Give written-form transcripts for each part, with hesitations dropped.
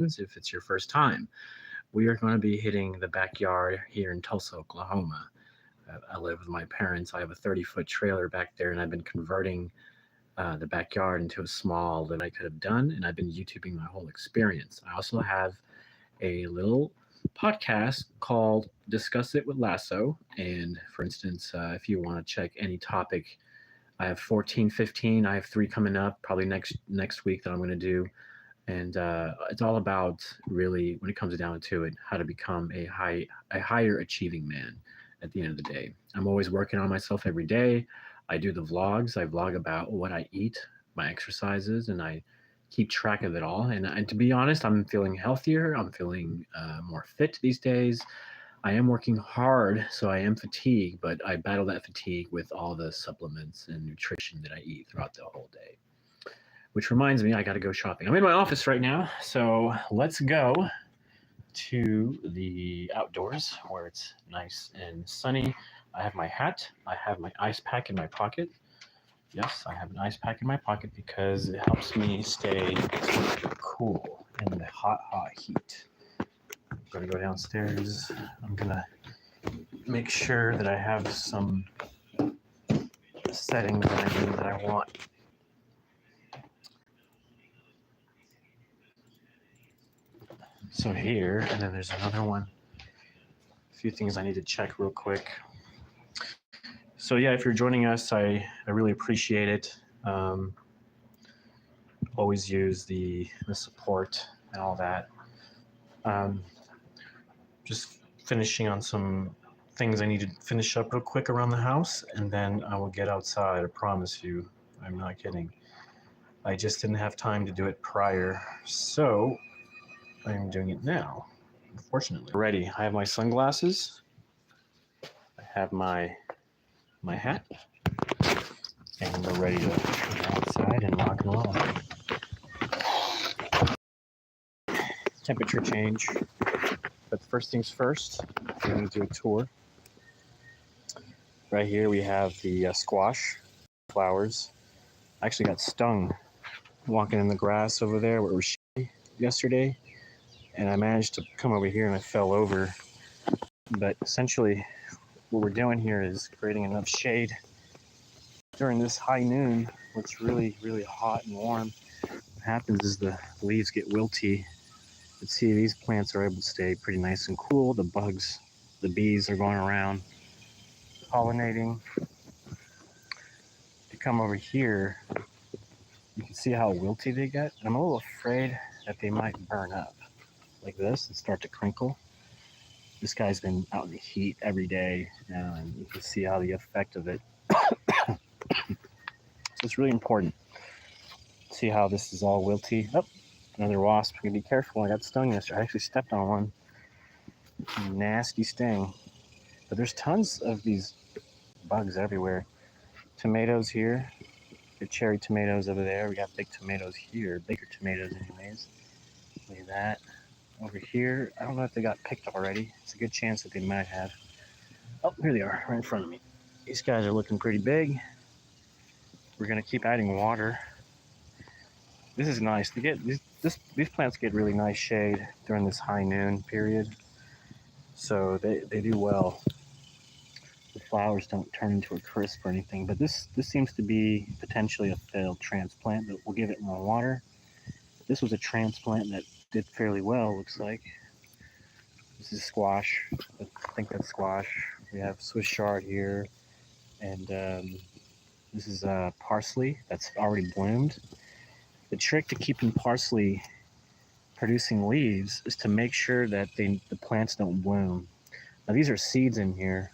if it's your first time. We are going to be hitting the backyard here in Tulsa, Oklahoma. I live with my parents. I have a 30-foot trailer back there, and I've been converting the backyard into a small that I could have done, and I've been YouTubing my whole experience. I also have a little podcast called Discuss It with Lasso. And for instance, if you want to check any topic, I have 14, 15. I have three coming up probably next week that I'm going to do. And it's all about really, when it comes down to it, how to become a higher achieving man at the end of the day. I'm always working on myself every day. I do the vlogs. I vlog about what I eat, my exercises, and I keep track of it all. And to be honest, I'm feeling healthier. I'm feeling more fit these days. I am working hard, so I am fatigued, but I battle that fatigue with all the supplements and nutrition that I eat throughout the whole day. Which reminds me, I got to go shopping. I'm in my office right now, so let's go to the outdoors where it's nice and sunny. I have my hat. I have my ice pack in my pocket. Yes, I have an ice pack in my pocket because it helps me stay cool in the hot, hot heat. I'm going to go downstairs. I'm going to make sure that I have some settings that I want. So here, and then there's another one. A few things I need to check real quick. So yeah, if you're joining us, I really appreciate it. Always use the support and all that. Just finishing on some things I need to finish up real quick around the house, and then I will get outside. I promise you, I'm not kidding. I just didn't have time to do it prior, so I'm doing it now, unfortunately. Ready. I have my sunglasses. I have my hat, and we're ready to go outside and rock and roll. Temperature change, but first things first, we're going to do a tour. Right here we have the squash flowers. I actually got stung walking in the grass over there where it was shady yesterday, and I managed to come over here and I fell over. But essentially what we're doing here is creating enough shade during this high noon where it's really, really hot and warm. What happens is the leaves get wilty. But see, these plants are able to stay pretty nice and cool. The bugs, the bees are going around pollinating. If you come over here, you can see how wilty they get. I'm a little afraid that they might burn up like this and start to crinkle. This guy's been out in the heat every day, and you can see how the effect of it. So it's really important. See how this is all wilty. Oh, another wasp. You gotta be careful. I got stung yesterday. I actually stepped on one. Nasty sting. But there's tons of these bugs everywhere. Tomatoes here. The cherry tomatoes over there. We got big tomatoes here. Bigger tomatoes anyways. Look at that. Over here, I don't know if they got picked already. It's a good chance that they might have. Oh, here they are, right in front of me. These guys are looking pretty big. We're gonna keep adding water. This is nice. They get these plants get really nice shade during this high noon period, so they do well. The flowers don't turn into a crisp or anything, but this seems to be potentially a failed transplant, but we'll give it more water. This was a transplant that did fairly well, looks like. This is squash. I think that's squash. We have Swiss chard here, and this is parsley that's already bloomed. The trick to keeping parsley producing leaves is to make sure that the plants don't bloom. Now these are seeds in here.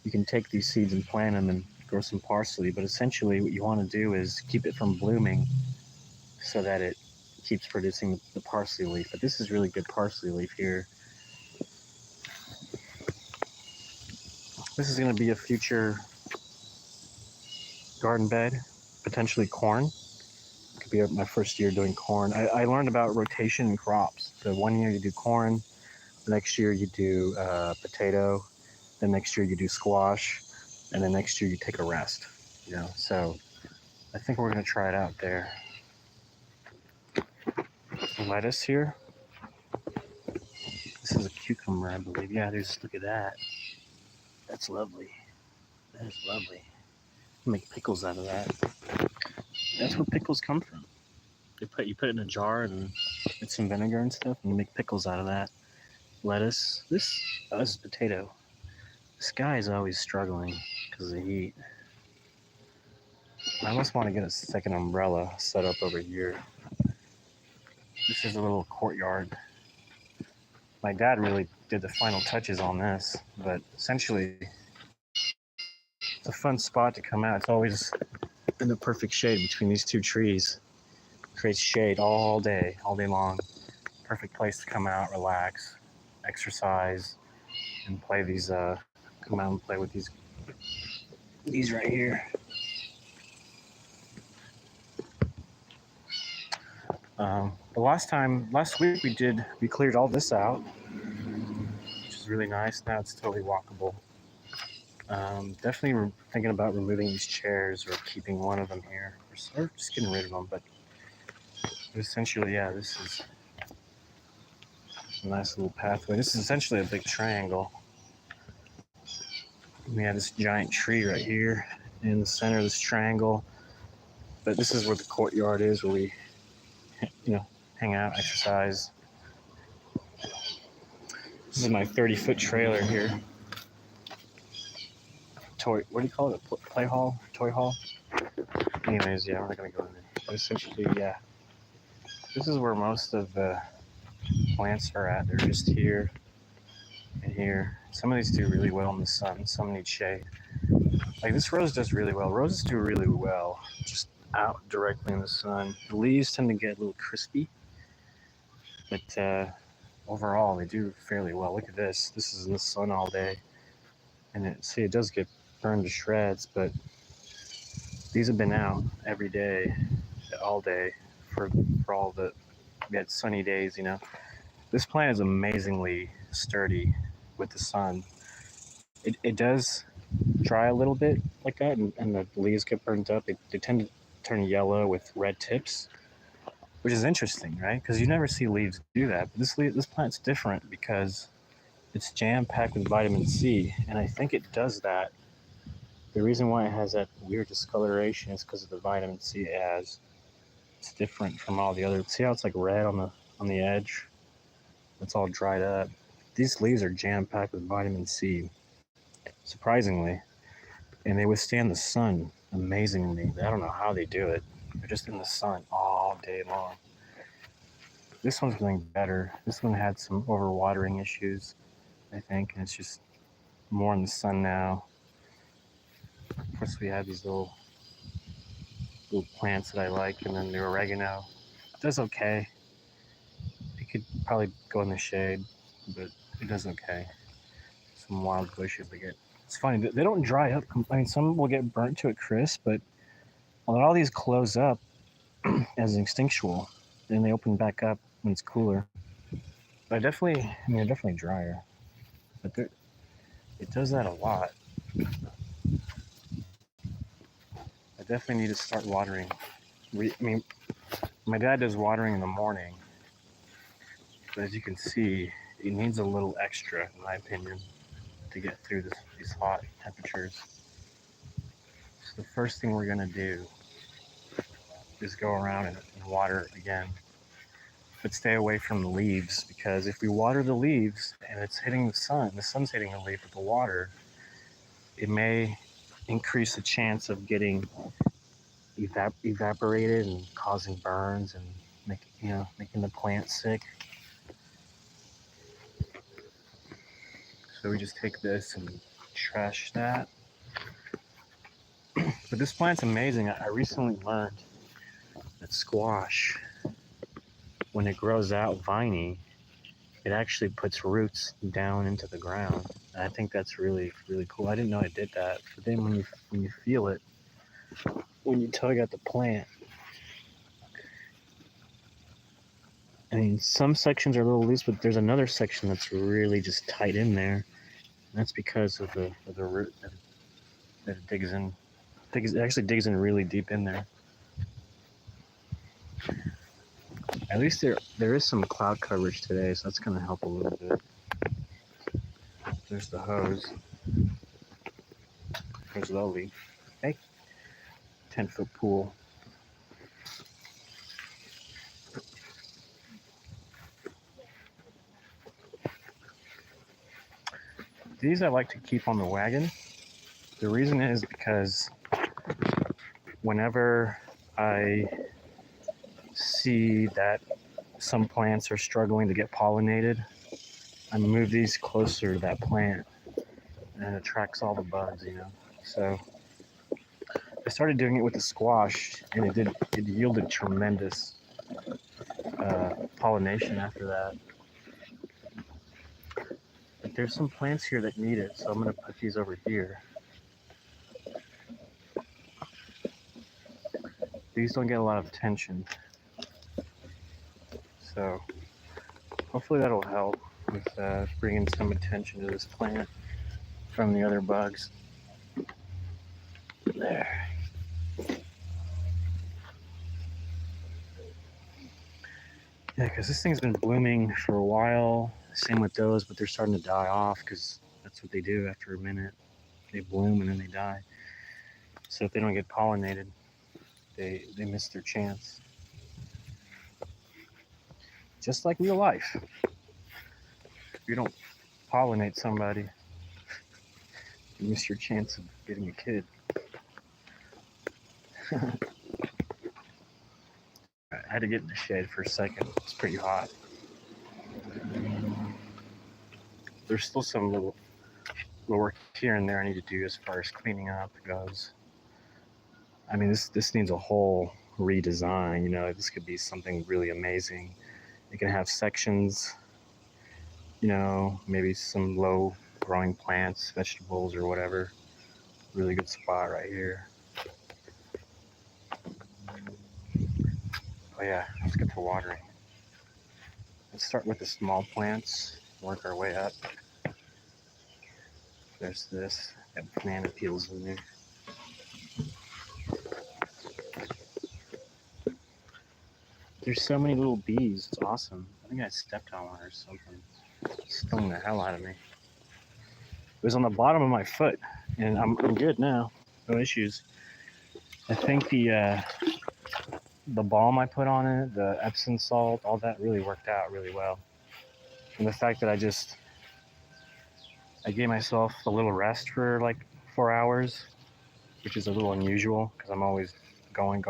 You can take these seeds and plant them and grow some parsley, but essentially what you want to do is keep it from blooming so that it keeps producing the parsley leaf. But this is really good parsley leaf here. This is going to be a future garden bed, potentially corn. It could be my first year doing corn. I learned about rotation in crops. So one year you do corn, the next year you do potato, the next year you do squash, and the next year you take a rest. You know, so I think we're going to try it out there. Lettuce here. This is a cucumber, I believe. Yeah, look at that. That's lovely. That is lovely. Make pickles out of that. That's where pickles come from. You put it in a jar and with some vinegar and stuff, and you make pickles out of that. Lettuce. This is potato. This guy is always struggling because of the heat. I almost want to get a second umbrella set up over here. This is a little courtyard. My dad really did the final touches on this, but essentially it's a fun spot to come out. It's always in the perfect shade between these two trees. Creates shade all day long. Perfect place to come out, relax, exercise, and play these. Come out and play with these right here. Last week we cleared all this out, which is really nice. Now it's totally walkable. Definitely thinking about removing these chairs or keeping one of them here, or just getting rid of them. But essentially, yeah, this is a nice little pathway. This is essentially a big triangle. We have this giant tree right here in the center of this triangle. But this is where the courtyard is, where we, hang out, exercise. This is my 30-foot trailer here. What do you call it? A play hall? Toy hall? Anyways, yeah, we're not going to go in there. But essentially, yeah. This is where most of the plants are at. They're just here and here. Some of these do really well in the sun. Some need shade. Like this rose does really well. Roses do really well just out directly in the sun. The leaves tend to get a little crispy, but overall they do fairly well. Look at this. This is in the sun all day, and it does get burned to shreds, but these have been out every day, all day for all the we had sunny days. This plant is amazingly sturdy with the sun. It does dry a little bit like that, and the leaves get burnt up. They tend to turn yellow with red tips, which is interesting, right? Because you never see leaves do that. But this plant's different because it's jam-packed with vitamin C, and I think it does that. The reason why it has that weird discoloration is because of the vitamin C it has. It's different from all the other. See how it's like red on the edge? It's all dried up. These leaves are jam-packed with vitamin C, surprisingly, and they withstand the sun amazingly. I don't know how they do it. They're just in the sun all day long. This one's doing better. This one had some overwatering issues, I think, and it's just more in the sun now. Of course, we have these little plants that I like, and then the oregano. It does okay. It could probably go in the shade, but it does okay. Some wild bushes they get. It's funny, they don't dry up. I mean, some will get burnt to a crisp, but a lot of these close up as instinctual, and they open back up when it's cooler. But they're definitely drier. But it does that a lot. I definitely need to start watering. My dad does watering in the morning, but as you can see, it needs a little extra, in my opinion, to get through these hot temperatures. So the first thing we're gonna do is go around and water it again, but stay away from the leaves, because if we water the leaves and it's hitting the sun's hitting the leaf with the water, it may increase the chance of getting evaporated and causing burns and making the plant sick. So we just take this and trash that. But this plant's amazing. I recently learned that squash, when it grows out viney, it actually puts roots down into the ground. And I think that's really, really cool. I didn't know it did that. But then when you feel it, when you tug at the plant, I mean, some sections are a little loose, but there's another section that's really just tight in there. And that's because of the root that it digs in. It actually digs in really deep in there. At least there is some cloud coverage today, so that's going to help a little bit. There's the hose. There's Lowly. Hey, 10-foot pool. These I like to keep on the wagon. The reason is because whenever I see that some plants are struggling to get pollinated, I move these closer to that plant and it attracts all the bugs, you know. So I started doing it with the squash and it yielded tremendous pollination after that. But there's some plants here that need it, so I'm gonna put these over here. These don't get a lot of attention, so hopefully that'll help with bringing some attention to this plant from the other bugs. There. Yeah, because this thing's been blooming for a while. Same with those, but they're starting to die off because that's what they do after a minute. They bloom and then they die. So if they don't get pollinated, they miss their chance. Just like real life. If you don't pollinate somebody, you miss your chance of getting a kid. I had to get in the shade for a second. It's pretty hot. There's still some little work here and there I need to do as far as cleaning up goes. I mean, this needs a whole redesign. You know, this could be something really amazing. It can have sections, you know, maybe some low growing plants, vegetables or whatever. Really good spot right here. Oh yeah, let's get to watering. Let's start with the small plants, work our way up. There's this, got banana peels in there. There's so many little bees, it's awesome. I think I stepped on one or something. It stung the hell out of me. It was on the bottom of my foot, and I'm good now, no issues. I think the balm I put on it, the Epsom salt, all that really worked out really well. And the fact that I gave myself a little rest for like 4 hours, which is a little unusual because I'm always going.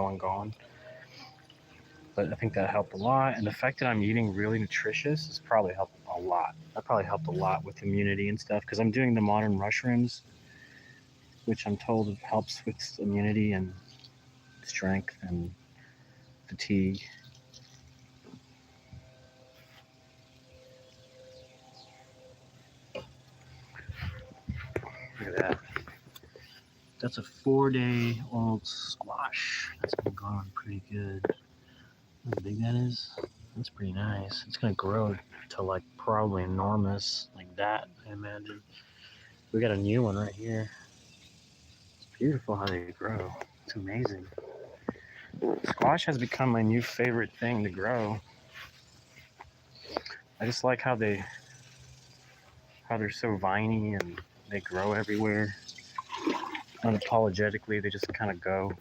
But I think that helped a lot. And the fact that I'm eating really nutritious has probably helped a lot. That probably helped a lot with immunity and stuff because I'm doing the modern mushrooms, which I'm told helps with immunity and strength and fatigue. Look at that. That's a 4-day-old squash. That's been growing pretty good. How big that is? That's pretty nice. It's gonna grow to like probably enormous, like that, I imagine. We got a new one right here. It's beautiful how they grow. It's amazing. Squash has become my new favorite thing to grow. I just like how they're so viney and they grow everywhere. Unapologetically, they just kind of go.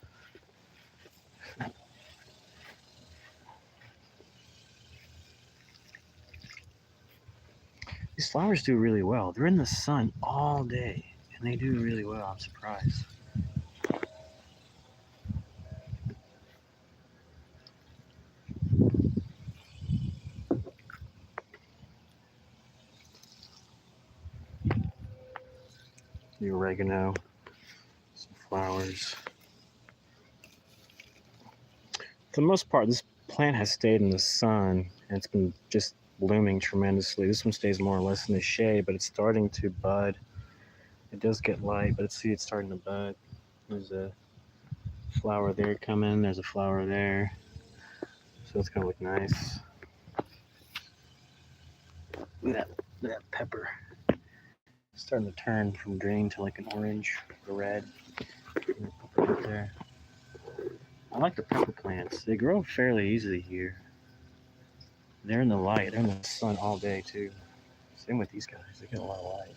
These flowers do really well. They're in the sun all day, and they do really well. I'm surprised. The oregano, some flowers. For the most part, this plant has stayed in the sun, and it's been just blooming tremendously. This one stays more or less in the shade, but it's starting to bud. It does get light, but see, it's starting to bud. There's a flower there coming. There's a flower there. So it's gonna look nice. Look at that pepper. It's starting to turn from green to like an orange or red. Right there. I like the pepper plants. They grow fairly easily here. They're in the light. They're in the sun all day too. Same with these guys. They get a lot of light.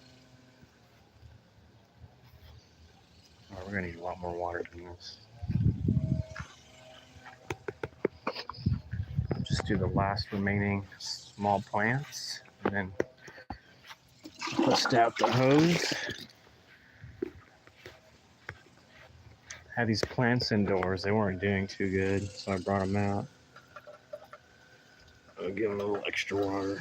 Oh, we're gonna need a lot more water than this. Just do the last remaining small plants and then bust out the hose. Had these plants indoors, they weren't doing too good, so I brought them out. I'll give them a little extra water.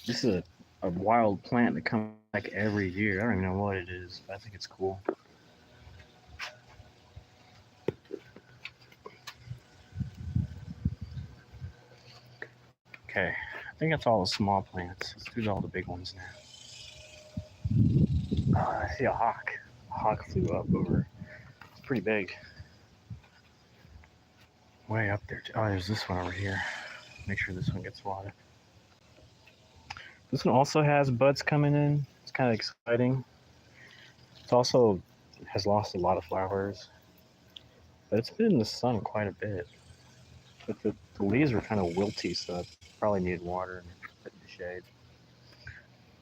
This is a wild plant that comes back every year. I don't even know what it is, but I think it's cool. Okay, I think that's all the small plants. Let's do all the big ones now. Oh, I see a hawk. A hawk flew up over. It's pretty big. Way up there. Oh, there's this one over here. Make sure this one gets water. This one also has buds coming in. It's kind of exciting. It's also has lost a lot of flowers, but it's been in the sun quite a bit. But the leaves were kind of wilty, so it probably needed water and put in the shade.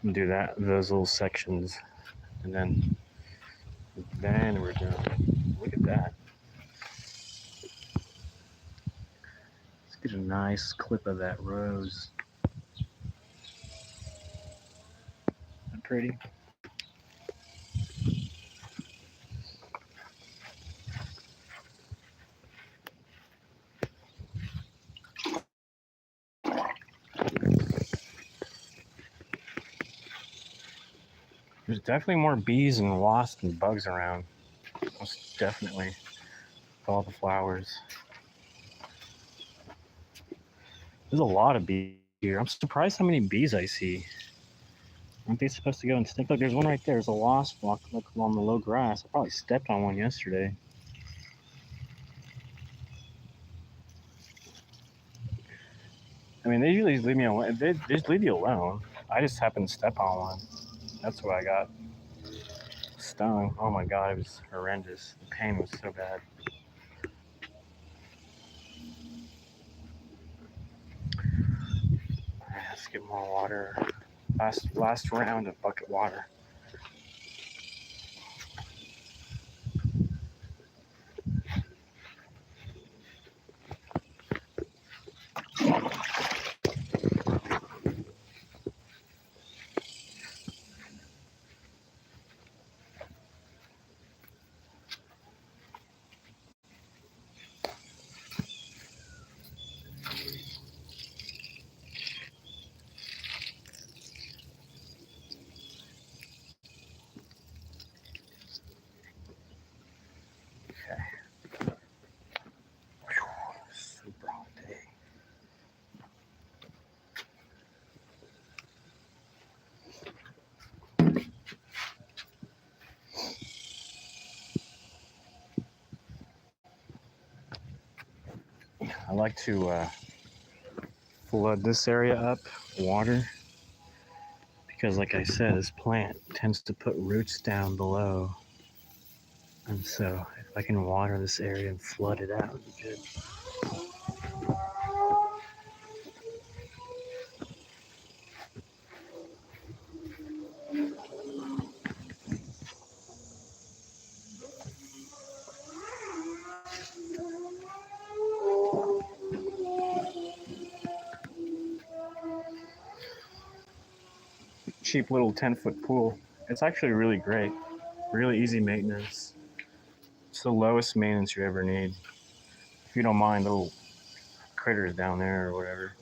And do that, those little sections, and then we're done. Look at that. Let's get a nice clip of that rose. Isn't that pretty? There's definitely more bees and wasps and bugs around. Most definitely. With all the flowers. There's a lot of bees here. I'm surprised how many bees I see. Aren't they supposed to go and stick? Look, there's one right there. There's a wasp walk look along the low grass. I probably stepped on one yesterday. I mean, they usually leave me alone. They just leave you alone. I just happened to step on one. That's what I got stung. Oh my god, it was horrendous. The pain was so bad. Let's get more water. Last round of bucket water. Okay. Super hot day. I like to flood this area up with water because, like I said, this plant tends to put roots down below. And so, if I can water this area and flood it out, it'd be good. Cheap little 10-foot pool. It's actually really great. Really easy maintenance. It's the lowest maintenance you ever need. If you don't mind little critters down there or whatever.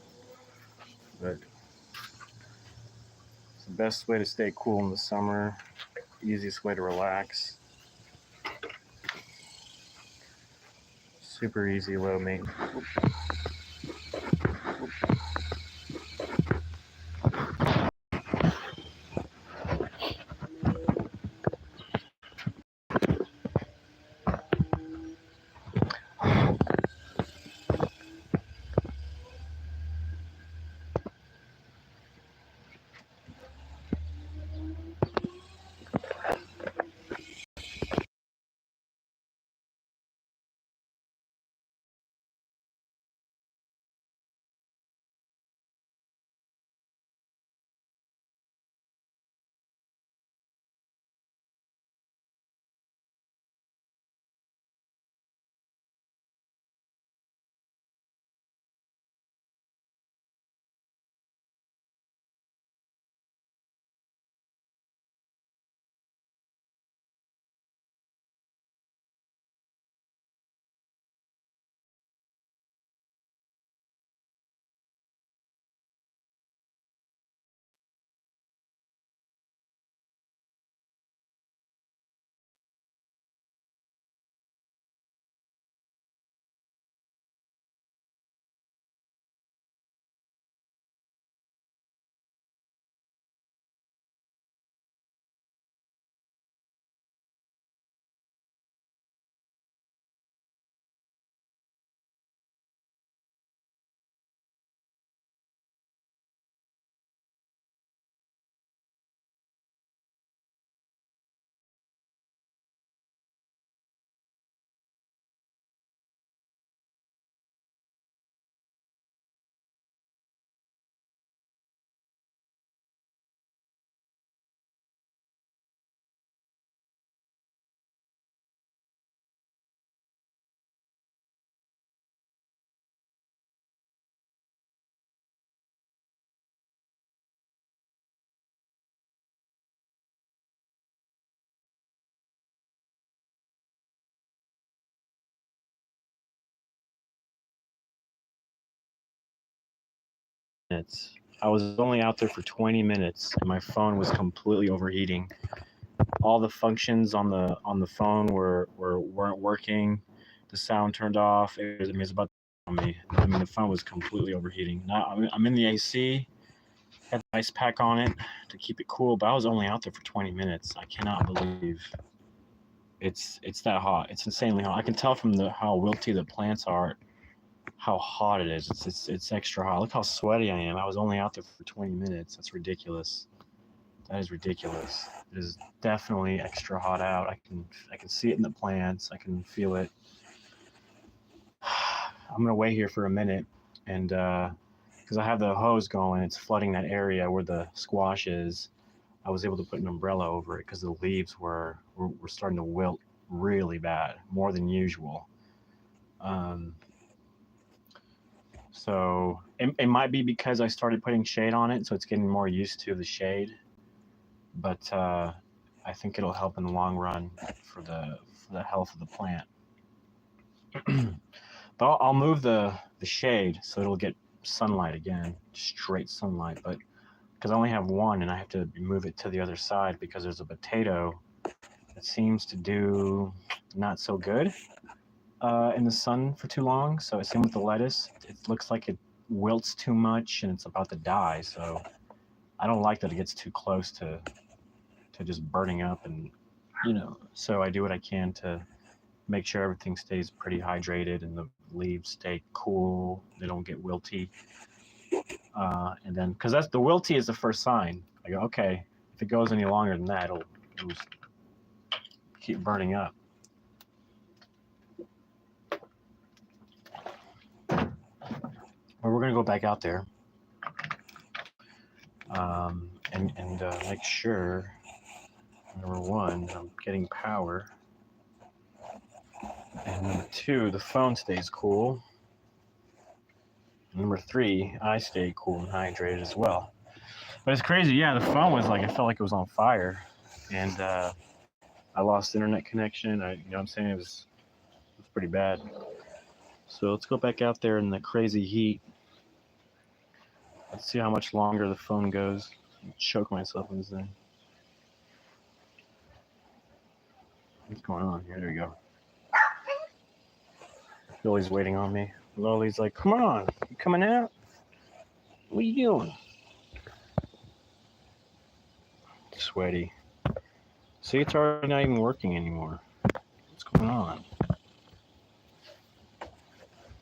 But it's the best way to stay cool in the summer. Easiest way to relax. Super easy, low maintenance. minutes. I was only out there for 20 minutes and my phone was completely overheating. All the functions on the phone weren't working. The sound turned off. It was about to kill me. I mean, the phone was completely overheating. Now I'm in the AC. Had the ice pack on it to keep it cool, but I was only out there for 20 minutes. I cannot believe it's that hot. It's insanely hot. I can tell from how wilty the plants are, how hot it is. It's extra hot. Look how sweaty I am. I was only out there for 20 minutes. That's ridiculous. That is ridiculous. It is definitely extra hot out. I can see it in the plants. I can feel it. I'm gonna wait here for a minute, and because I have the hose going, it's flooding that area where the squash is. I was able to put an umbrella over it because the leaves were starting to wilt really bad, more than usual. Um, so it might be because I started putting shade on it, so it's getting more used to the shade. But I think it'll help in the long run for the health of the plant. But I'll move the shade so it'll get sunlight again, straight sunlight. But because I only have one and I have to move it to the other side because there's a potato that seems to do not so good in the sun for too long. So same with the lettuce. It looks like it wilts too much and it's about to die. So I don't like that it gets too close to just burning up, and so I do what I can to make sure everything stays pretty hydrated and the leaves stay cool, they don't get wilty. And then because that's the wilty is the first sign. I go, okay, if it goes any longer than that, it'll keep burning up. Well, we're gonna go back out there and make sure, number one, I'm getting power, and number two, the phone stays cool. And number three, I stay cool and hydrated as well. But it's crazy, yeah. The phone was like, I felt like it was on fire, and I lost internet connection. You know what I'm saying? It was pretty bad. So let's go back out there in the crazy heat. Let's see how much longer the phone goes. Choke myself in this thing. What's going on here? There we go. Lily's waiting on me. Lily's like, come on, you coming out? What are you doing? Sweaty. See, it's already not even working anymore. What's going on?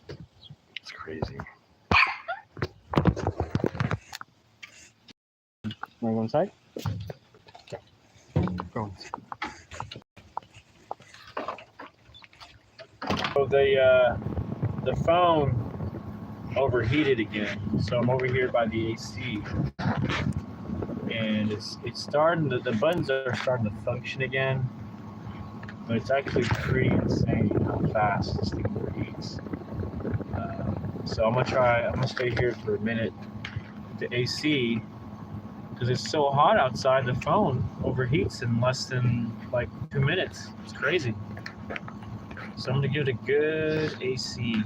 It's crazy. Want to go inside? Okay. Go inside. So the phone overheated again. So I'm over here by the AC, and it's starting. The buttons are starting to function again, but it's actually pretty insane how fast this thing overheats. So I'm gonna stay here for a minute with the AC because it's so hot outside. The phone overheats in less than like 2 minutes. It's crazy. So I'm gonna give it a good AC.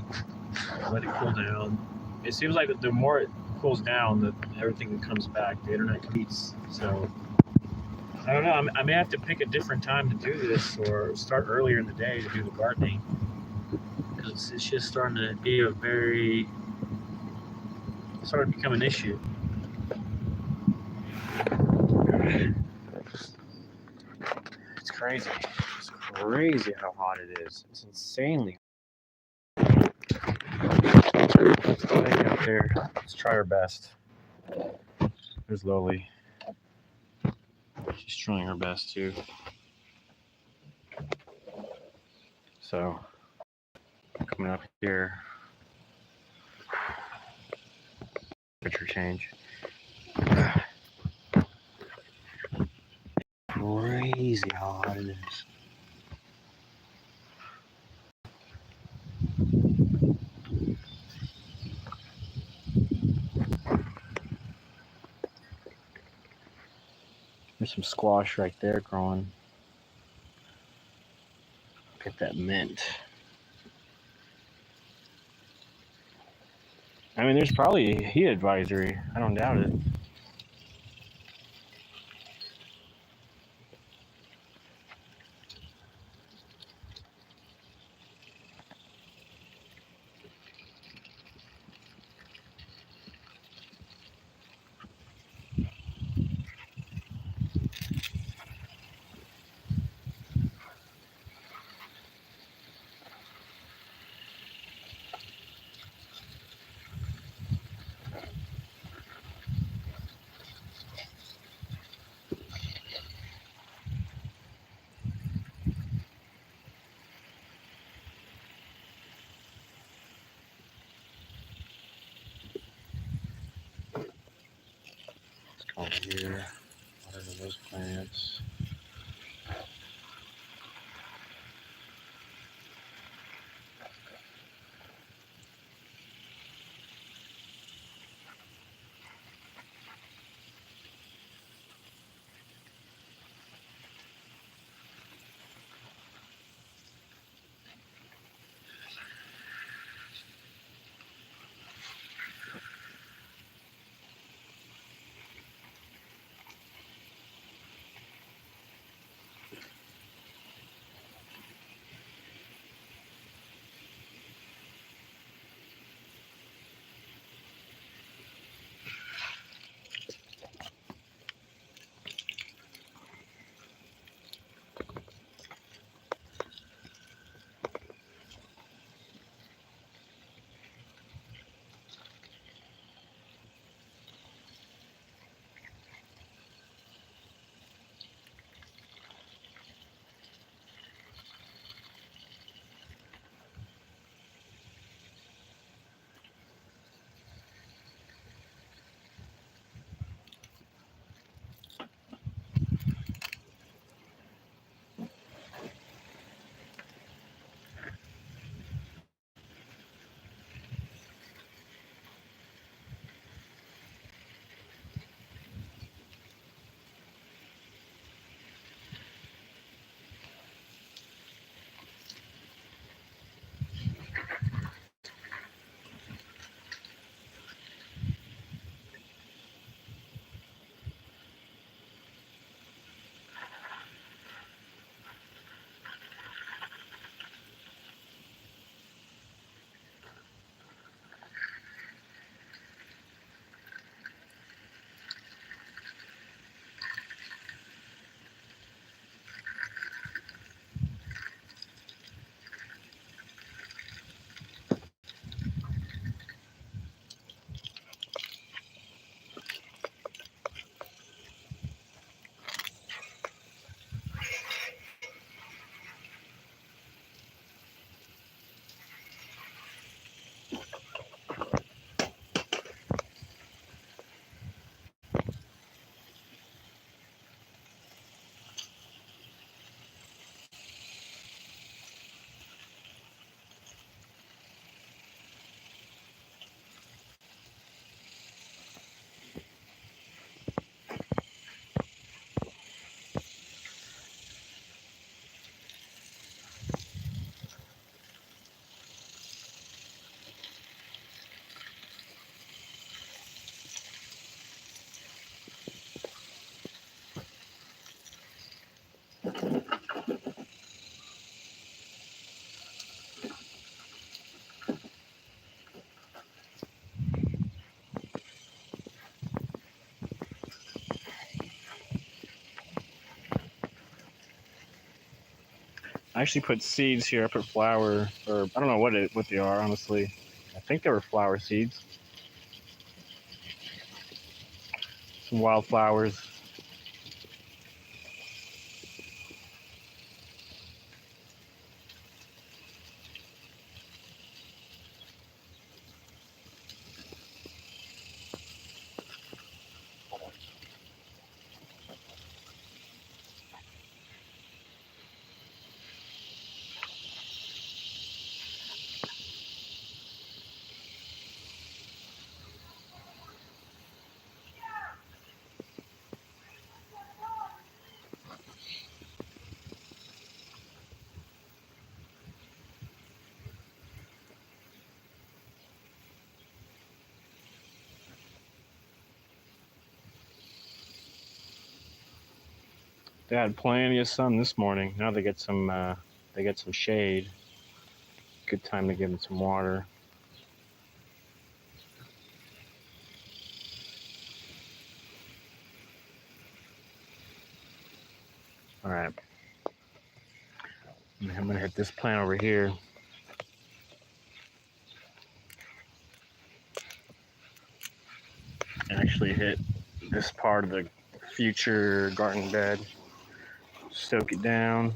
Let it cool down. It seems like the more it cools down, the everything comes back. The internet competes. So I don't know. I may have to pick a different time to do this, or start earlier in the day to do the gardening, because it's just starting to be starting to become an issue. It's crazy. It's crazy how hot it is. It's insanely. Let's go back out there. Let's try our best. There's Loli. She's trying her best too. So, coming up here. Temperature change. Crazy how hot it is. There's some squash right there growing. Get that mint. I mean, there's probably a heat advisory. I don't doubt it. Let's go over here. What are those plants? I actually put seeds here. I put flower, or I don't know what they are, honestly. I think they were flower seeds. Some wildflowers. They had plenty of sun this morning. Now they get some shade. Good time to give them some water. All right. I'm gonna hit this plant over here. Actually hit this part of the future garden bed. Soak it down.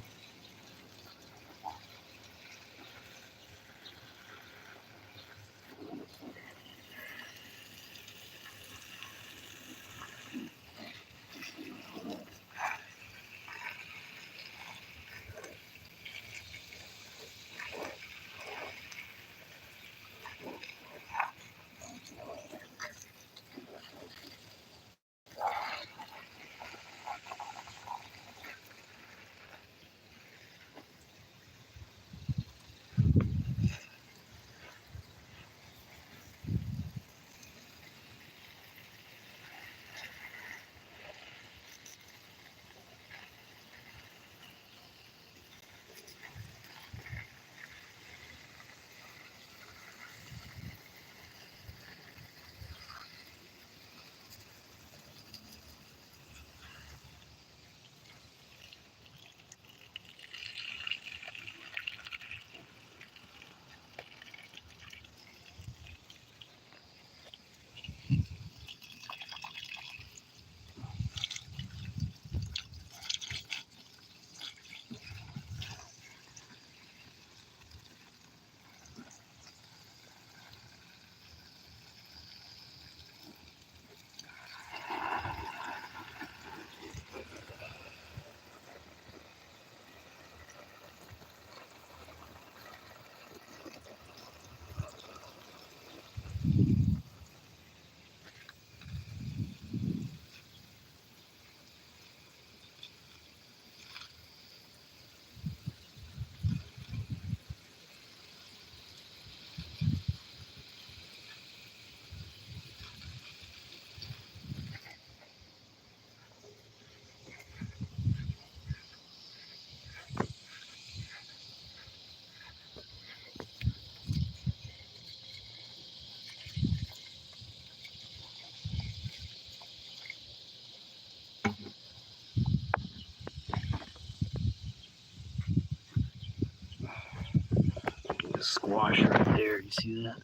Squash right there. You see that?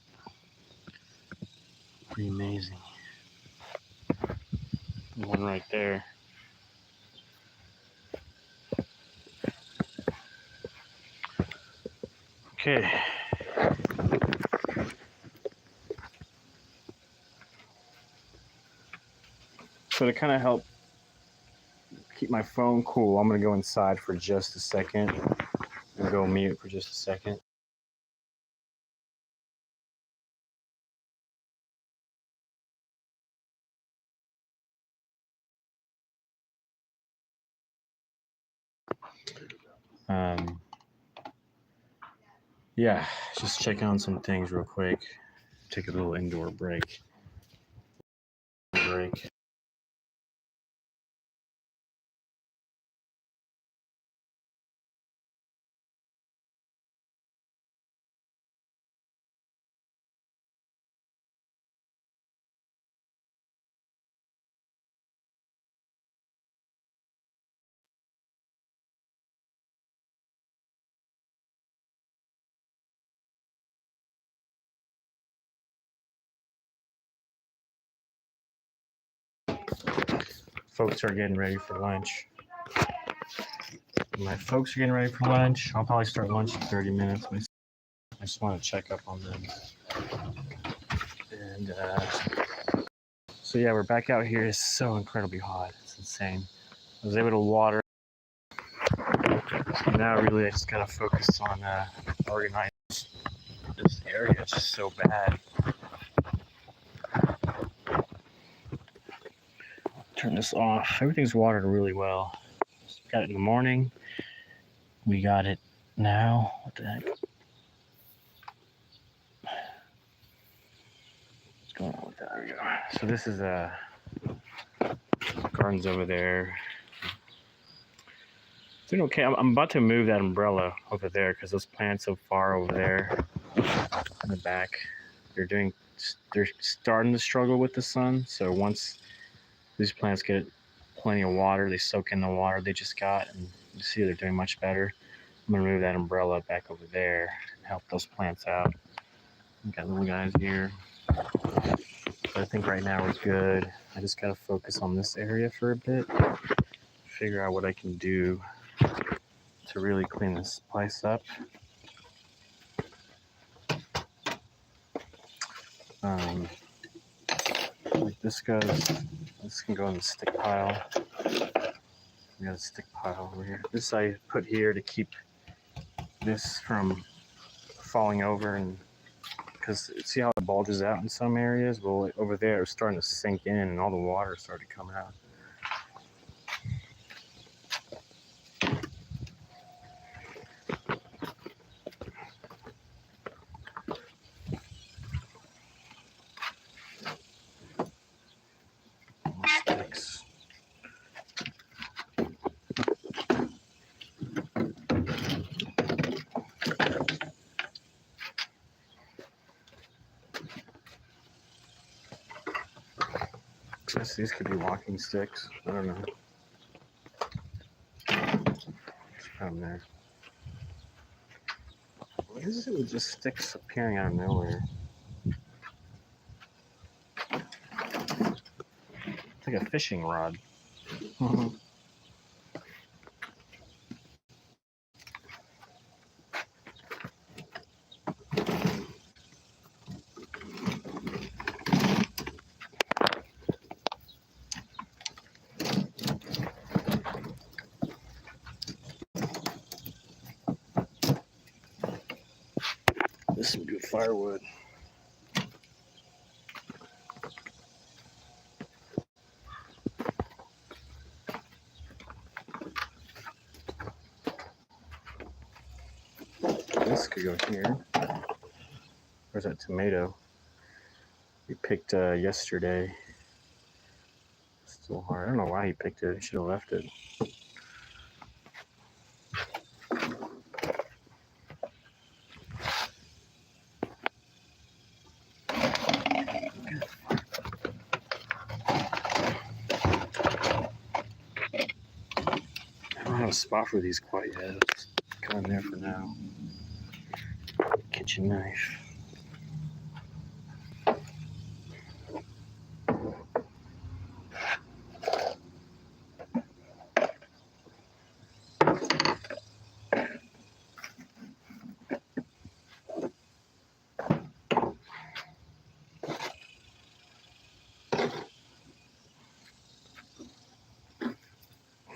Pretty amazing. One right there. Okay. So to kind of help keep my phone cool, I'm going to go inside for just a second and go mute for just a second. Yeah, just checking on some things real quick. Take a little indoor break. Folks are getting ready for lunch. My folks are getting ready for lunch. I'll probably start lunch in 30 minutes. I just want to check up on them. And so yeah, we're back out here. It's so incredibly hot. It's insane. I was able to water. Now really I just gotta focus on organizing this area. It's just so bad. Turn this off. Everything's watered really well. Got it in the morning. We got it now. What the heck? What's going on with that? There we go. So this is garden's over there. Doing okay. I'm about to move that umbrella over there because those plants so far over there in the back, they're starting to struggle with the sun. So once these plants get plenty of water, they soak in the water they just got, and you see they're doing much better. I'm gonna move that umbrella back over there and help those plants out. We got little guys here. But I think right now we're good. I just gotta focus on this area for a bit, figure out what I can do to really clean this place up. Like this can go in the stick pile. We got a stick pile over here. This I put here to keep this from falling over, and because see how it bulges out in some areas? Well, over there it's starting to sink in and all the water started to come out. Sticks. I guess these could be walking sticks. I don't know. Just put them there. What is it with just sticks appearing out of nowhere? It's like a fishing rod. This is some good firewood. This could go here. Where's that tomato we picked yesterday? Still hard. I don't know why he picked it. He should have left it. I don't have a spot for these quite yet. Let's go in there for now. Kitchen knife.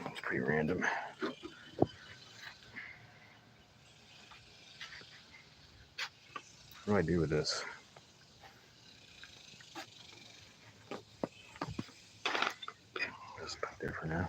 It's pretty random. What do I do with this? Just put it there for now.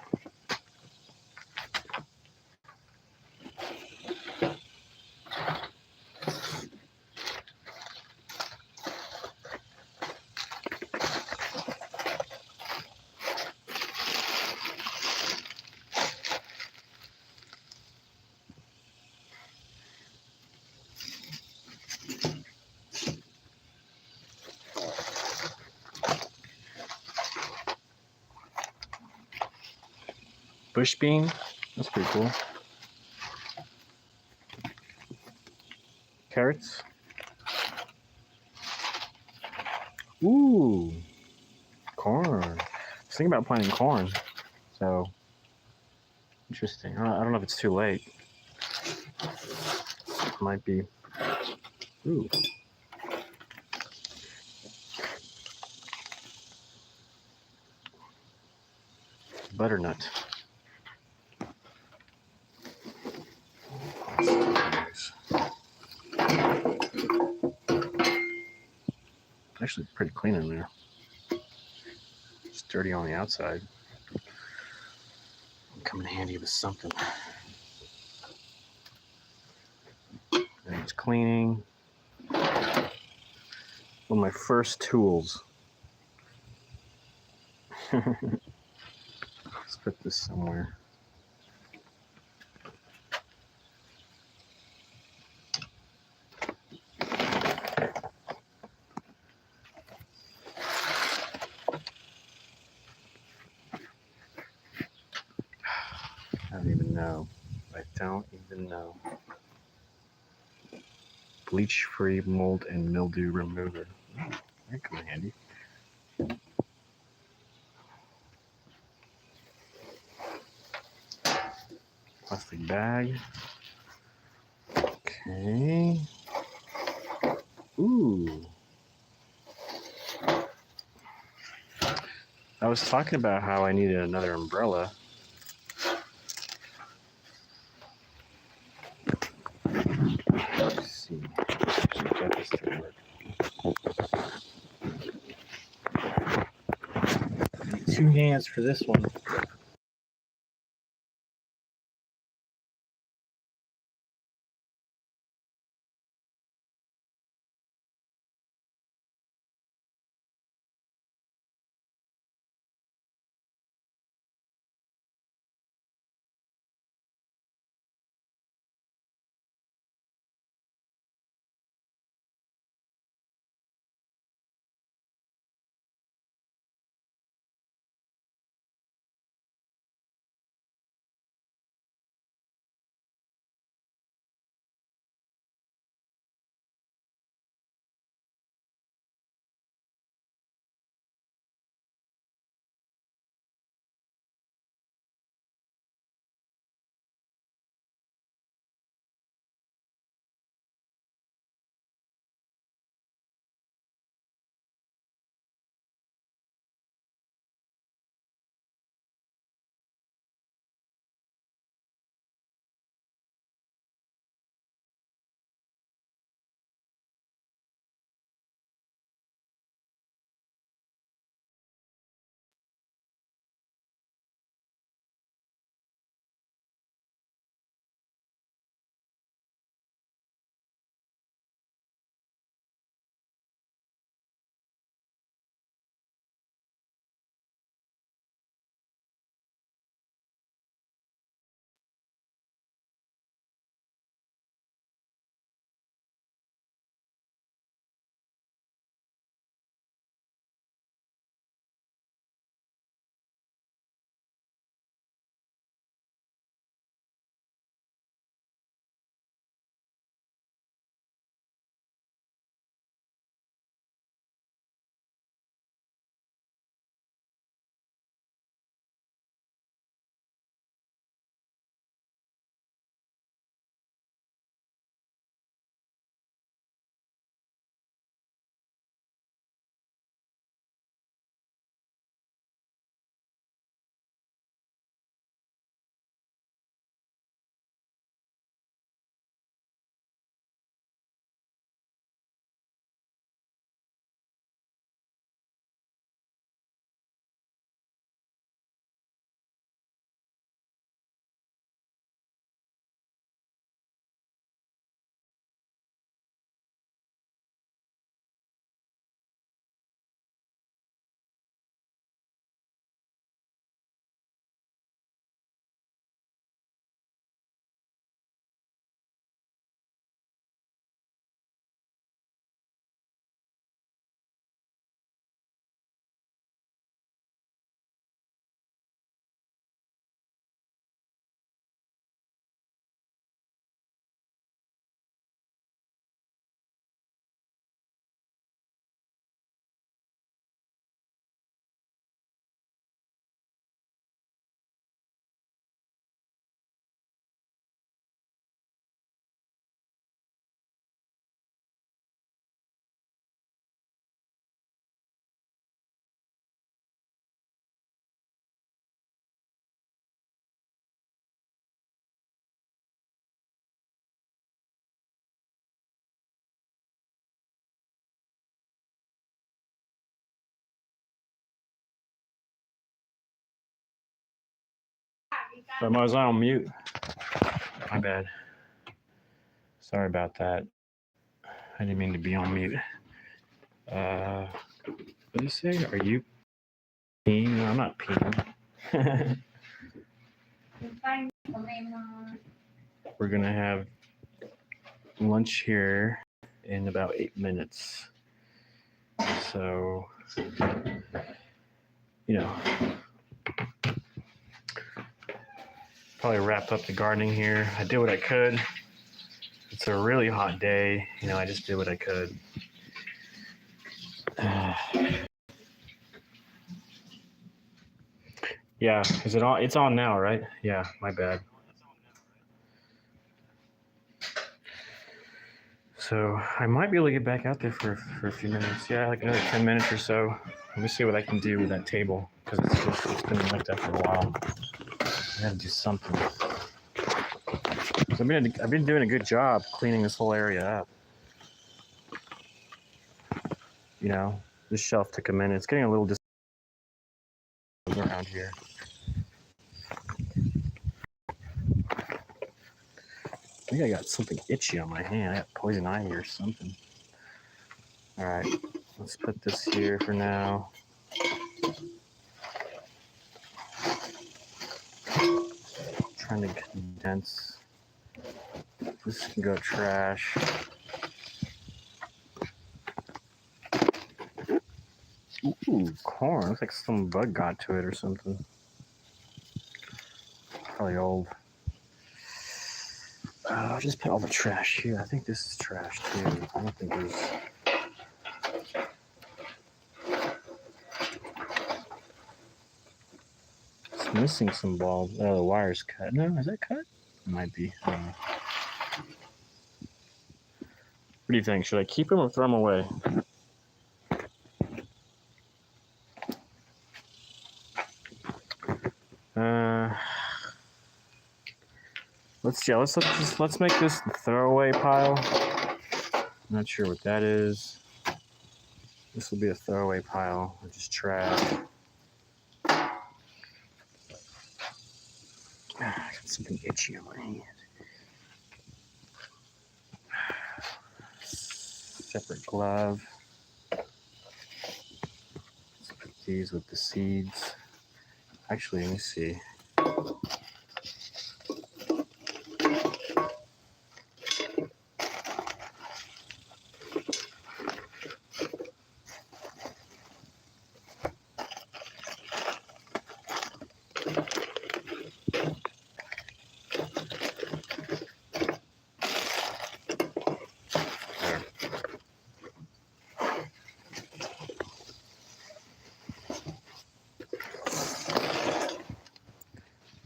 Bush bean? That's pretty cool. Carrots? Ooh, corn. I was thinking about planting corn. So, interesting. I don't know if it's too late. It might be. Ooh. Butternut. Actually pretty clean in there. It's dirty on the outside. Come in handy with something. And it's cleaning. One of my first tools. Let's put this somewhere. know. I don't even know. Bleach-free mold and mildew remover. Oh, that comes in handy. Plastic bag. Okay. Ooh. I was talking about how I needed another umbrella. Let's see. Actually, get this to work. Need 2 hands for this one. But I was on mute. My bad. Sorry about that. I didn't mean to be on mute. What did you say? Are you peeing? No, I'm not peeing. We're gonna have lunch here in about 8 minutes. So, you know, probably wrap up the gardening here. I did what I could. It's a really hot day. You know, I just did what I could. Yeah, is it on? It's on now, right? Yeah, my bad. So I might be able to get back out there for a few minutes. Yeah, like another 10 minutes or so. Let me see what I can do with that table because it's been like that for a while. I gotta do something. I've been doing a good job cleaning this whole area up. You know, this shelf took a minute. It's getting a little around here. I think I got something itchy on my hand. I got poison ivy or something. All right, let's put this here for now. Trying to condense. This can go trash. Ooh, corn. Looks like some bug got to it or something. Probably old. I'll just put all the trash here. I think this is trash too. I don't think there's. It's missing some bulbs. Oh, the wire's cut. No, is that cut? It might be. I don't know. What do you think? Should I keep them or throw them away? Let's make this the throwaway pile. I'm not sure what that is. This will be a throwaway pile, which is trash. I got something itchy on my hand. Separate glove. Let's put these with the seeds. Actually, let me see.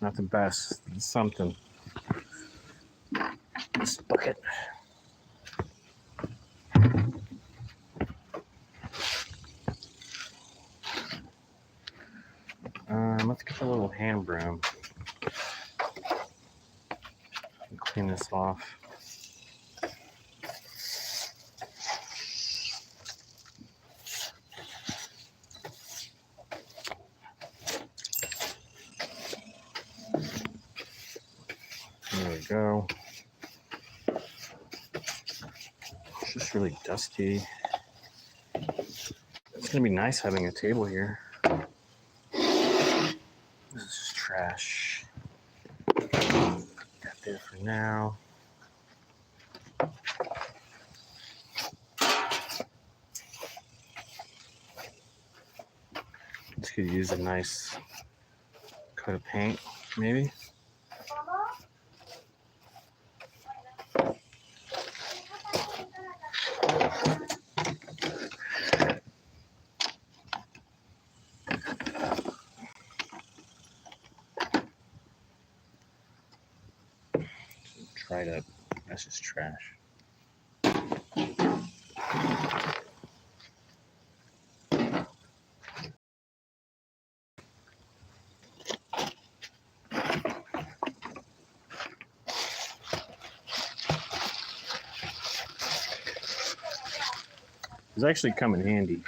Not the best, it's something. This bucket. Let's get the little hand broom and clean this off. There we go. It's just really dusty. It's gonna be nice having a table here. This is just trash. Put that there for now. This could use a nice coat of paint, maybe. Dried up. That's just trash. It's actually come in handy.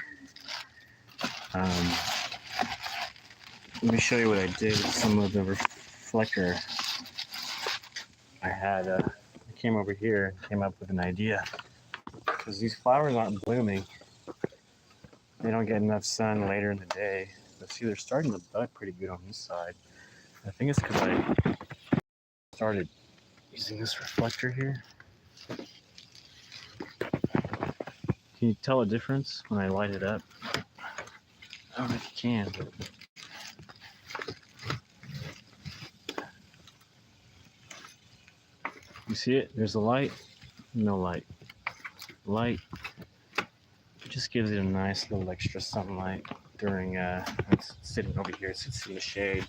Let me show you what I did with some of the reflector. I came over here and came up with an idea. Because these flowers aren't blooming. They don't get enough sun later in the day. But see, they're starting to bud pretty good on this side. I think it's because I started using this reflector here. Can you tell a difference when I light it up? I don't know if you can. You see it? There's the light. No light. Light just gives it a nice little extra sunlight during it's sitting over here. It sits in the shade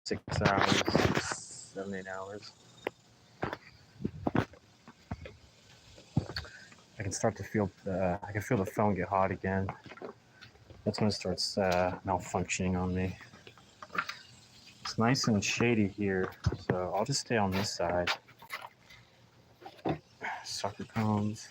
6 hours, 7, 8 hours. I can start to feel I can feel the phone get hot again. That's when it starts malfunctioning on me. It's nice and shady here, so I'll just stay on this side. Soccer cones.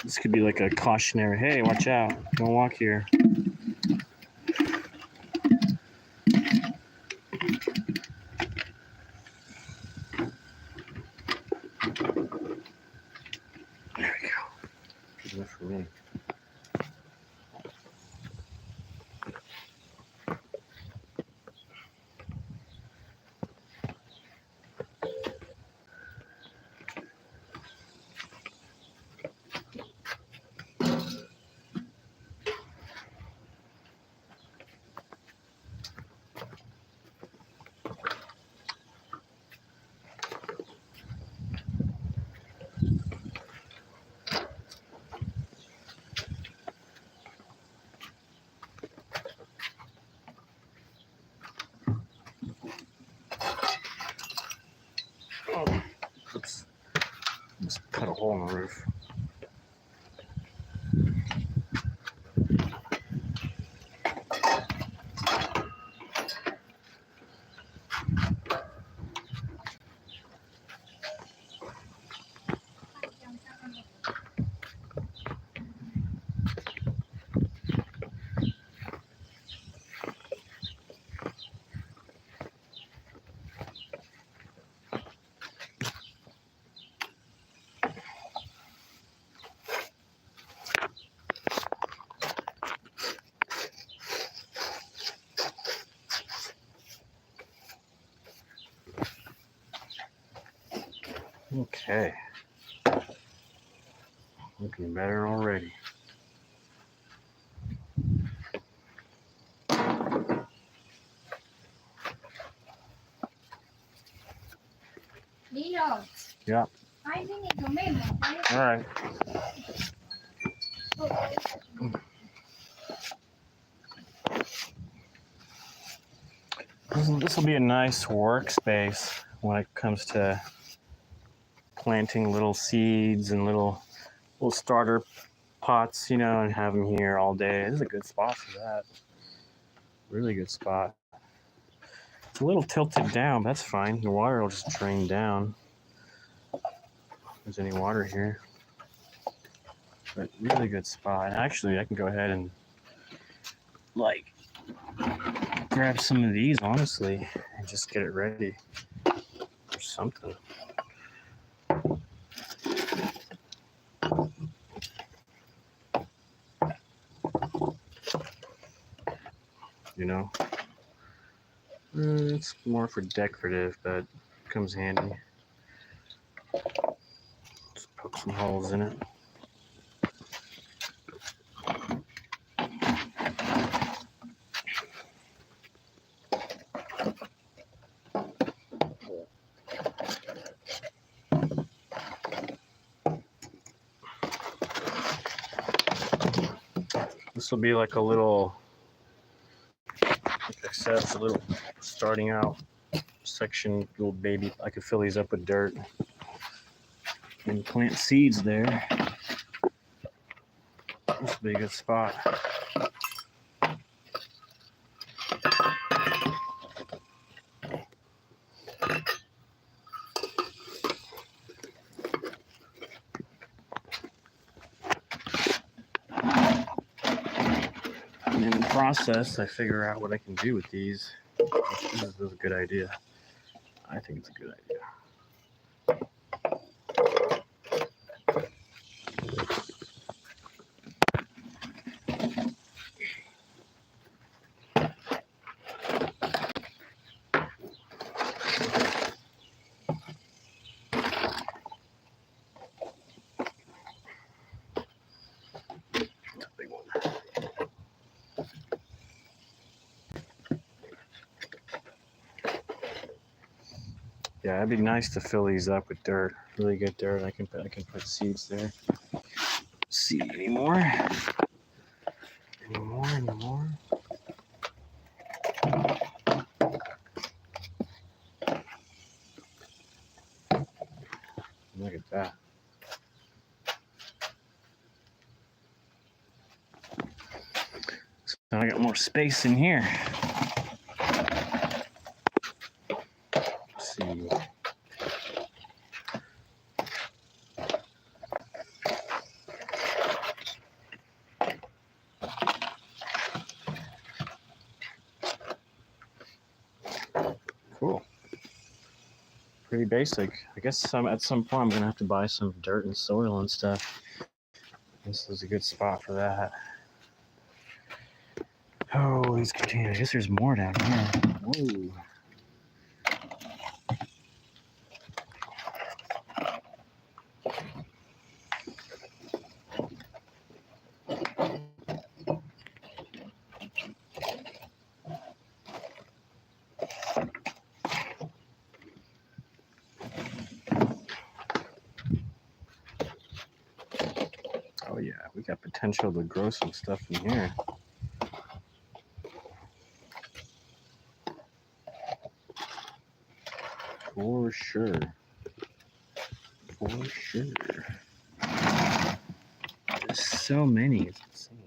This could be like a cautionary, hey, watch out, don't walk here. There we go. Good enough for me. Oh, oops. Just cut a hole in the roof. Okay. Looking better already. Lilo, Yeah. hai finito meno. All right. This will be a nice workspace when it comes to planting little seeds and little starter pots, you know, and have them here all day. This is a good spot for that. Really good spot. It's a little tilted down, but that's fine. The water will just drain down. If there's any water here. But really good spot. Actually, I can go ahead and like grab some of these, honestly, and just get it ready for something. You know, it's more for decorative, but it comes handy. Just poke some holes in it. This will be like a little, like I said, it's a little starting out section, little baby. I could fill these up with dirt and plant seeds there. This would be a good spot. And in the process, I figure out what I can do with these. This is a good idea. I think it's a good idea. Yeah, it'd be nice to fill these up with dirt, really good dirt. I can put seeds there. See anymore? Anymore? Look at that. So now I got more space in here. Let's see. Cool. Pretty basic. I guess at some point I'm gonna have to buy some dirt and soil and stuff. This is a good spot for that. Oh, these containers. I guess there's more down here. Whoa. Oh yeah, we got potential to grow some stuff in here. For sure. For sure. There's so many, it's insane.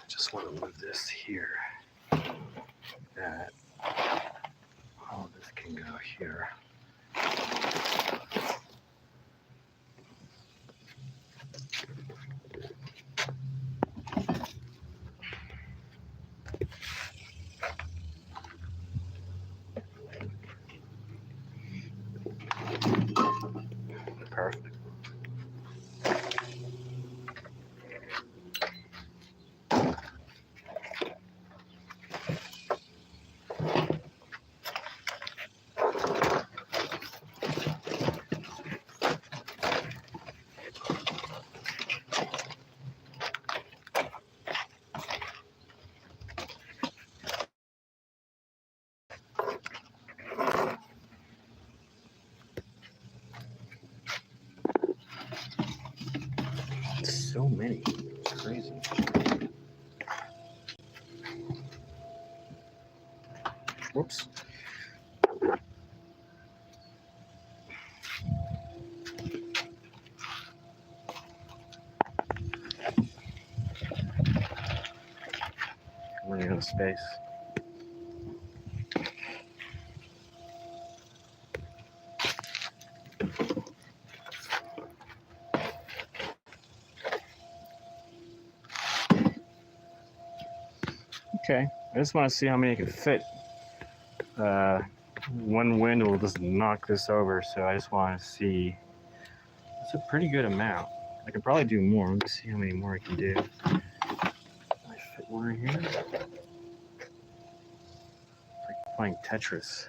Just want to move this here. That. Oh, this can go here. Perfect. So many. It's crazy. Whoops. I'm running out of space. Okay, I just want to see how many I can fit. One wind will just knock this over, so I just want to see. It's a pretty good amount. I could probably do more. Let me see how many more I can do. Can I fit more in here? It's like playing Tetris.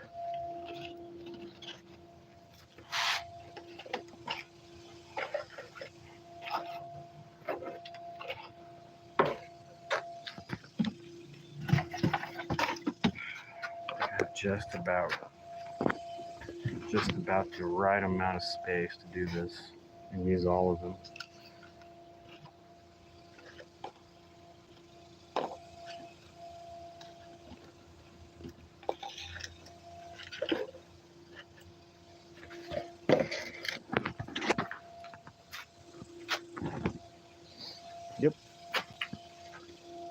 I have just about the right amount of space to do this and use all of them.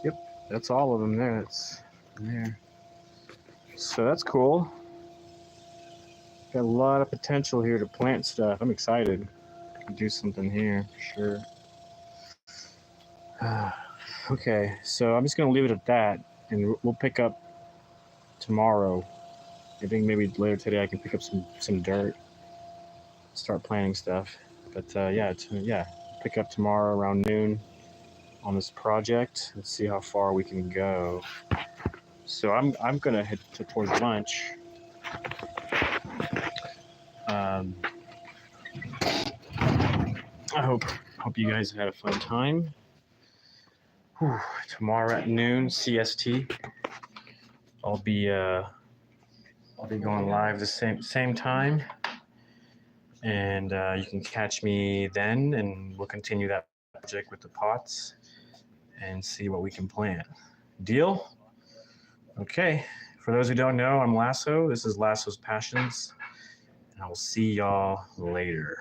Yep, that's all of them there. It's there. So that's cool. Got a lot of potential here to plant stuff. I'm excited. I can do something here for sure. Okay, so I'm just gonna leave it at that, and we'll pick up tomorrow. I think maybe later today I can pick up some dirt, start planting stuff. But yeah, pick up tomorrow around noon on this project and see how far we can go. So I'm gonna head towards lunch. I hope you guys had a fun time. Whew, tomorrow at noon CST, I'll be going live the same time, and you can catch me then, and we'll continue that project with the pots and see what we can plan. Deal? Okay. For those who don't know, I'm Lasso. This is Lasso's Passions, and I will see y'all later.